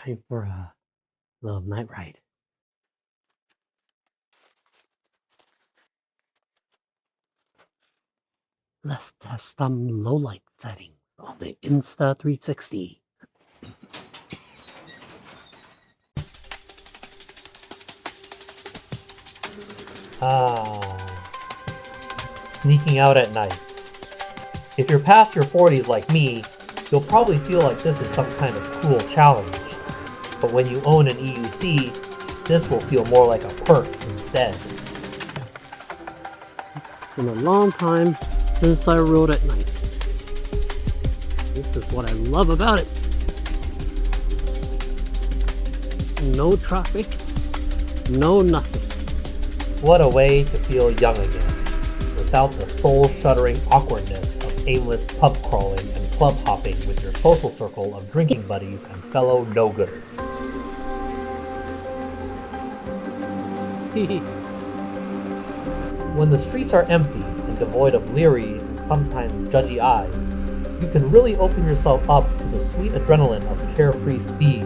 time for a little night ride. Let's test some low light settings on the Insta360. Sneaking out at night. If you're past your 40s like me, you'll probably feel like this is some kind of cruel challenge. But when you own an EUC, this will feel more like a perk instead. It's been a long time since I rode at night. This is what I love about it. No traffic, no nothing. What a way to feel young again, without the soul-shuddering awkwardness of aimless pub crawling and club hopping with your social circle of drinking buddies and fellow no-gooders. When the streets are empty and devoid of leery and sometimes judgy eyes, you can really open yourself up to the sweet adrenaline of carefree speed.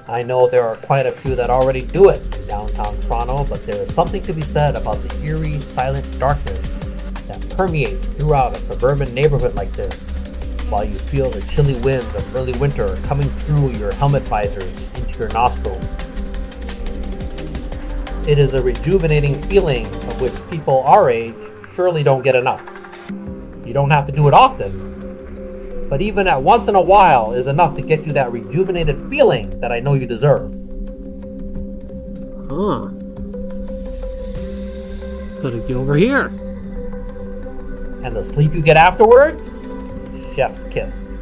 I know there are quite a few that already do it in downtown Toronto, but there is something to be said about the eerie, silent darkness that permeates throughout a suburban neighborhood like this, while you feel the chilly winds of early winter coming through your helmet visors into your nostrils. It is a rejuvenating feeling of which people our age surely don't get enough. You don't have to do it often, but even at once in a while is enough to get you that rejuvenated feeling that I know you deserve. Huh. Gotta get over here. And the sleep you get afterwards? Chef's kiss.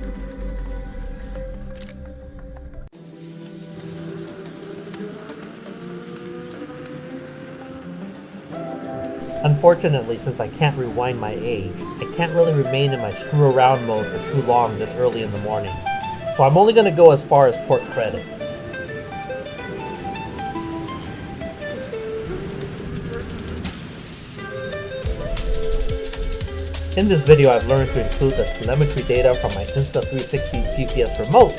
Unfortunately, since I can't rewind my age, I can't really remain in my screw around mode for too long this early in the morning. So I'm only going to go as far as Port Credit. In this video, I've learned to include the telemetry data from my Insta360's GPS remote,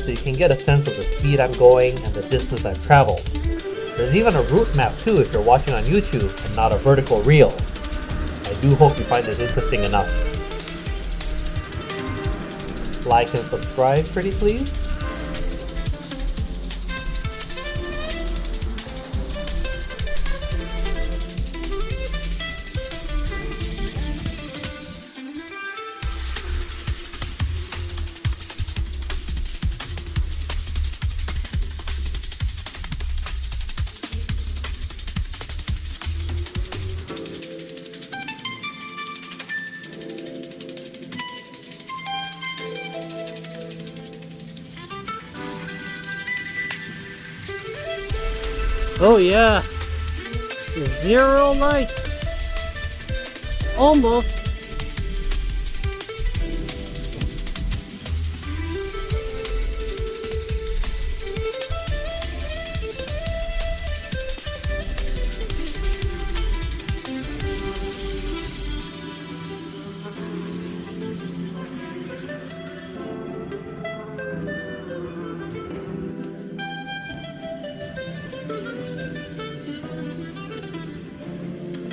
so you can get a sense of the speed I'm going and the distance I've traveled. There's even a route map too if you're watching on YouTube and not a vertical reel. I do hope you find this interesting enough. Like and subscribe, pretty please. Oh yeah, zero light. Almost.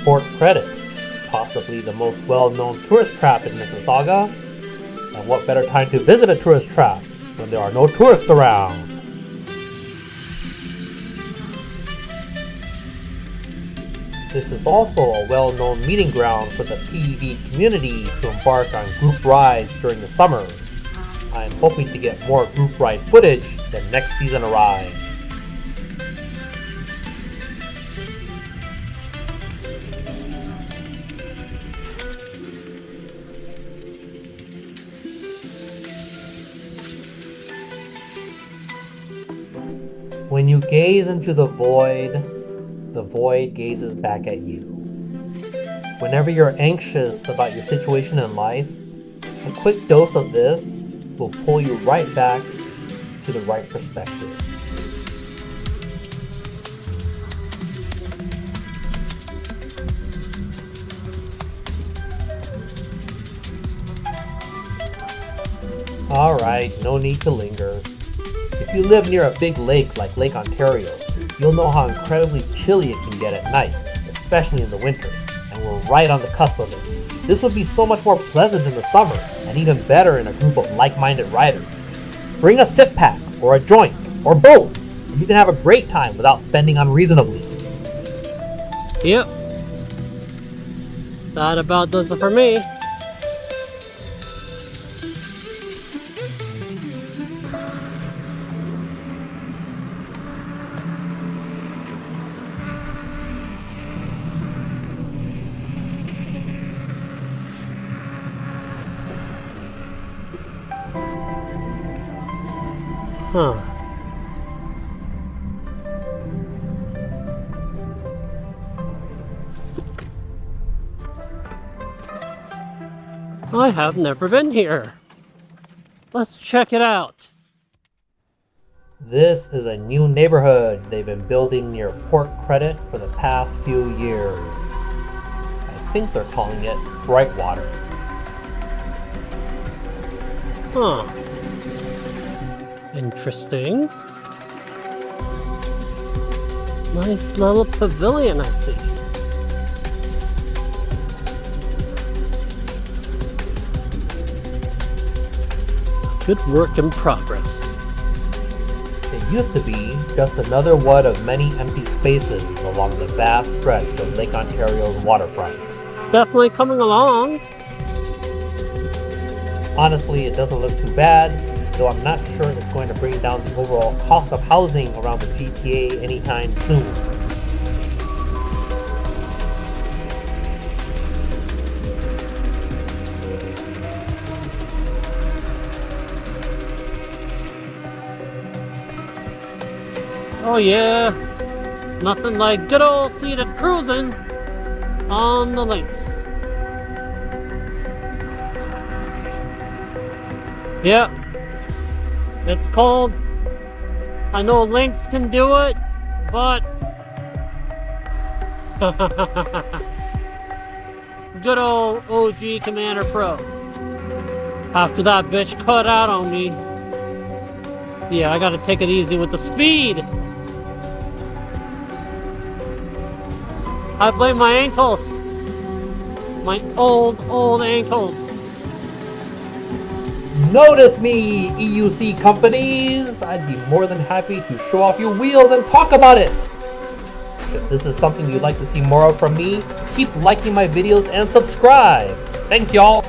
Port Credit, possibly the most well-known tourist trap in Mississauga. And what better time to visit a tourist trap when there are no tourists around? This is also a well-known meeting ground for the PEV community to embark on group rides during the summer. I am hoping to get more group ride footage when next season arrives. When you gaze into the void gazes back at you. Whenever you're anxious about your situation in life, a quick dose of this will pull you right back to the right perspective. Alright, no need to linger. If you live near a big lake like Lake Ontario, you'll know how incredibly chilly it can get at night, especially in the winter, and we're right on the cusp of it. This would be so much more pleasant in the summer, and even better in a group of like-minded riders. Bring a sip pack, or a joint, or both, and you can have a great time without spending unreasonably. Yep. That about does it for me. Huh. I have never been here. Let's check it out. This is a new neighborhood they've been building near Port Credit for the past few years. I think they're calling it Brightwater. Huh. Interesting. Nice little pavilion, I see. Good work in progress. It used to be just another one of many empty spaces along the vast stretch of Lake Ontario's waterfront. It's definitely coming along. Honestly, it doesn't look too bad, though I'm not sure it's going to bring down the overall cost of housing around the GTA anytime soon. Oh yeah, nothing like good old seated cruising on the Lynx. Yep, it's cold. I know Lynx can do it, but good old OG Commander Pro. After that bitch cut out on me, yeah, I gotta take it easy with the speed. I blame my ankles. My old ankles. Notice me, EUC companies! I'd be more than happy to show off your wheels and talk about it! If this is something you'd like to see more of from me, keep liking my videos and subscribe! Thanks, y'all!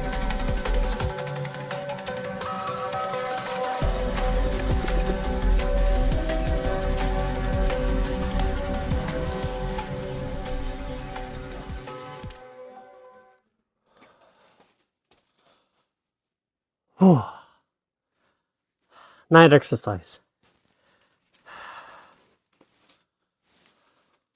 Night exercise.